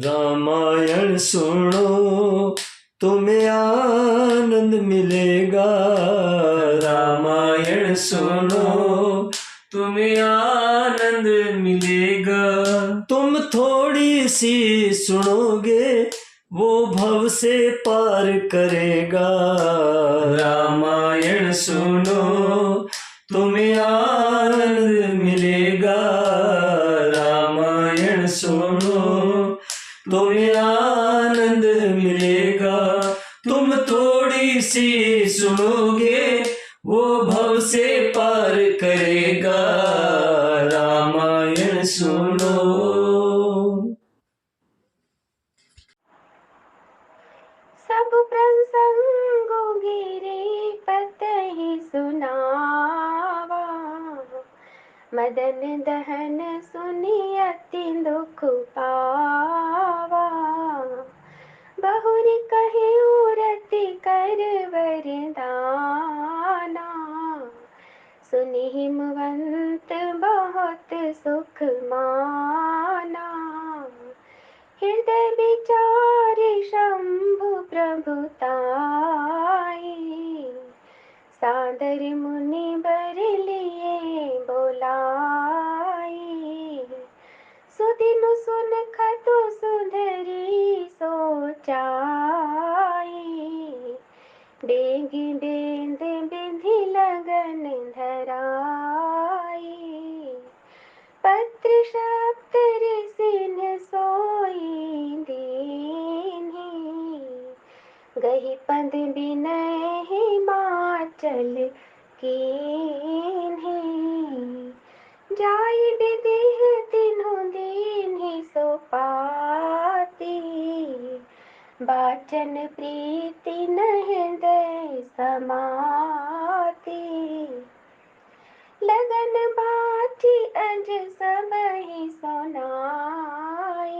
रामायण सुनो तुम्हें आनंद मिलेगा। रामायण सुनो तुम्हें आनंद मिलेगा। तुम थोड़ी सी सुनोगे वो भव से पार करेगा। रामायण सुनो तुम्हें आनंद मिलेगा। रामायण सुनो तुम्हें आनंद मिलेगा। तुम थोड़ी सी सुनोगे वो भव से पार करेगा। रामायण सुनो। सब प्रसंगो गिरे पतहि सुनावा। मदन दहन सुनि अति दुख पावा। बहुरी कहे रति कर वरदाना। सुनि हिमवंत बहुत सुख माना। हृदय विचार शंभु प्रभुताई। सादर मुनि बर लिए बोलाई। सुदिन सुन खतु सुधरी सोचाई। बेगी बेंद विधि लगन धराई। पत्र शब्द ऋषिन सोई दीन्ही। गही पद विनय हिमाचल कीन्ही। जाय विदेह तिन्हु दीन्ही सो पाती। वाचन प्रीति न हृदय समाती। लगन बाची अज सबहि सुनाई।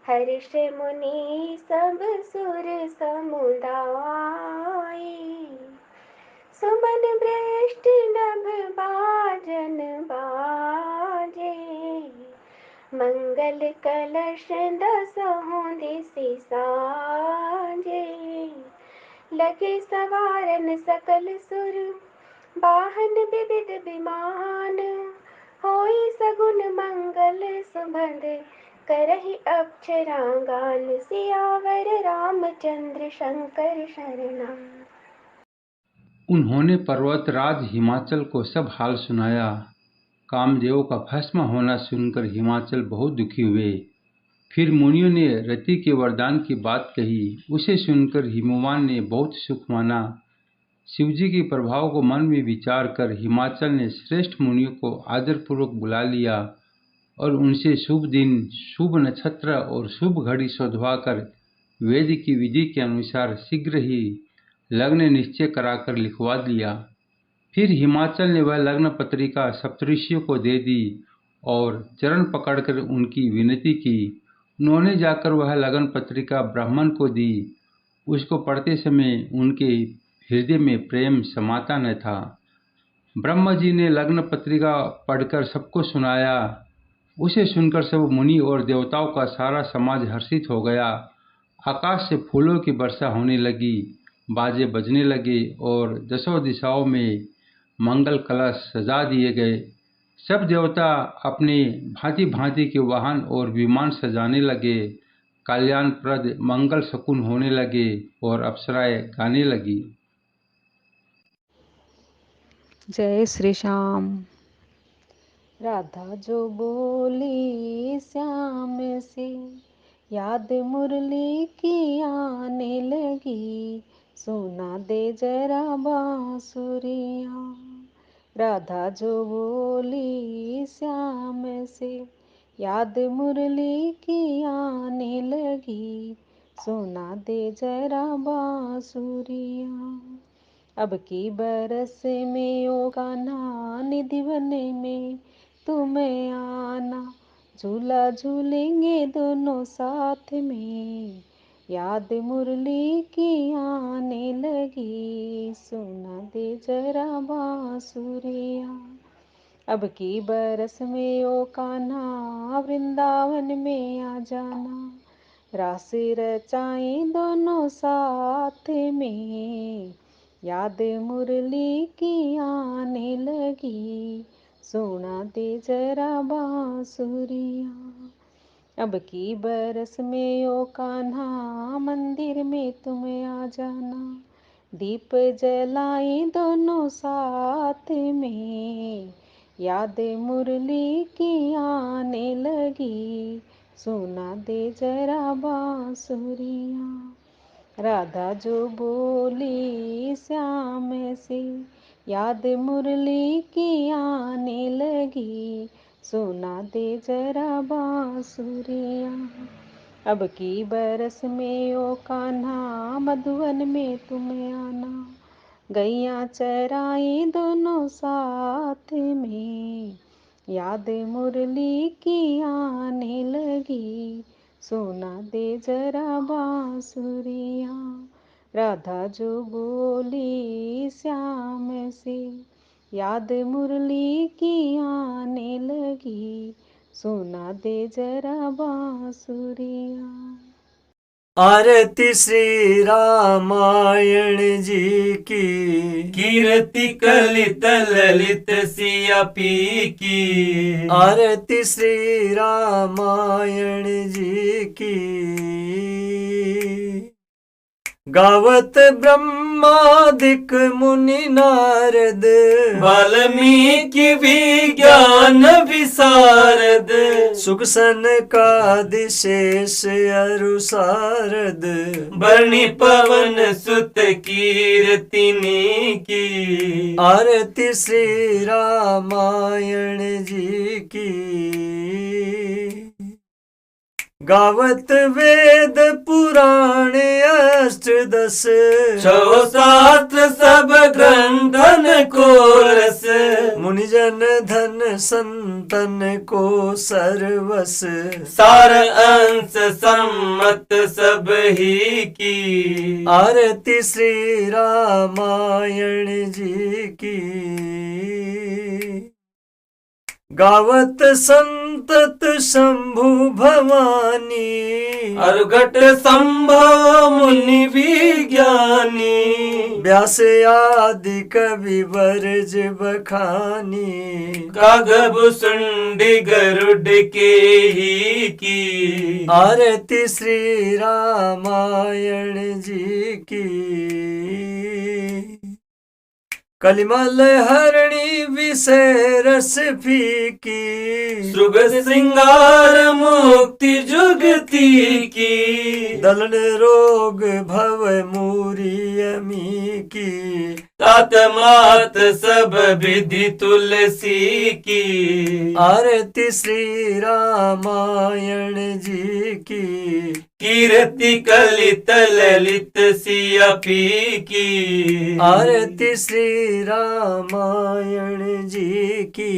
हर्ष मुनि सब सुर समुदाय। सुमन बृष्टि नभ बाजन बाजे। मंगल कलश दसहों दिसि साजे। लगे सवारन सकल सुर वाहन विविध विमान। होई सगुन मंगल सुभग करहि अक्षरा गान। सियावर रामचंद्र शंकर शरणा। उन्होंने पर्वतराज हिमाचल को सब हाल सुनाया। कामदेव का भस्म होना सुनकर हिमाचल बहुत दुखी हुए। फिर मुनियों ने रति के वरदान की बात कही। उसे सुनकर हिमवान ने बहुत सुख माना। शिवजी के प्रभाव को मन में विचार कर हिमाचल ने श्रेष्ठ मुनियों को आदरपूर्वक बुला लिया और उनसे शुभ दिन, शुभ नक्षत्र और शुभ घड़ी शोधवाकर वेद की विधि के अनुसार शीघ्र ही लग्न निश्चय कराकर लिखवा लिया। फिर हिमाचल ने वह लग्न पत्रिका सप्तऋषियों को दे दी और चरण पकड़कर उनकी विनती की। उन्होंने जाकर वह लग्न पत्रिका ब्राह्मण को दी। उसको पढ़ते समय उनके हृदय में प्रेम समाता न था। ब्रह्मा जी ने लग्न पत्रिका पढ़कर सबको सुनाया। उसे सुनकर सब मुनि और देवताओं का सारा समाज हर्षित हो गया। आकाश से फूलों की वर्षा होने लगी, बाजे बजने लगे और दसों दिशाओं में मंगल कलश सजा दिए गए। सब देवता अपने भांति भांति के वाहन और विमान सजाने लगे। कल्याणप्रद मंगल शकुन होने लगे और अप्सराएं गाने लगी। जय श्री श्याम। राधा जो बोली श्याम से, याद मुरली की आने लगी। सुना दे जरा बांसुरियाँ। राधा जो बोली श्याम से, याद मुरली की आने लगी। सुना दे जरा बांसुरियाँ। अब की बरस में ओ कान्हा निधि बने में तुम्हें आना। झूला झूलेंगे दोनों साथ में, याद मुरली की आने लगी। सुना दे जरा बांसुरियाँ। अब की बरस में ओ कान्हा वृंदावन में आ जाना। रास रचाए दोनों साथ में, याद मुरली की आने लगी, सुना दे जरा बांसुरियाँ। अब की बरस में ओ कान्हा मंदिर में तुम आ जाना। दीप जलाए दोनों साथ में, याद मुरली की आने लगी, सुना दे जरा बांसुरियाँ। राधा जो बोली श्याम से, याद मुरली की आने लगी, सुना दे जरा बांसुरियाँ। अब की बरस में ओ कान्हा मधुवन में तुम आना। गैया चराए दोनों साथ में, याद मुरली की आने लगी, सुना दे जरा बांसुरियाँ। राधा जो बोली श्याम से, याद मुरली की आने लगी, सुना दे जरा बांसुरियाँ। आरती श्री रामायण जी की, कीर्ति कलित ललित सिया पी की। आरती श्री रामायण जी की, गावत ब्रह्मादिक मुनि नारद, वाल्मीकि विज्ञान विशारद। सुख सनकादिशेष अरु सारद, बरणी पवन सुत कीर्तिनी की। आरती श्री रामायण जी की, गावत वेद पुराण अष्टदश, छो शास्त्र सब ग्रंथन को रस। मुनिजन धन संतन को सर्वस, सार अंश सम्मत सब ही की। आरती श्री रामायण जी की, गावत संतत शंभु भवानी, अर्घट संभव मुनि विज्ञानी। व्यास आदि कवि बरज बखानी, कागब सुंडी गरुड के ही की। आरती श्री रामायण जी की, कलिमल हरणी विषय रस फीकी। श्रुग श्रृंगार मुक्ति जुगती की, दलन रोग भव मूरी अमी की। तात मात सब विधि तुलसी की। आरती श्री रामायण जी की, कीर्ति कलित ललित सिया पी की। आरती श्री रामायण जी की।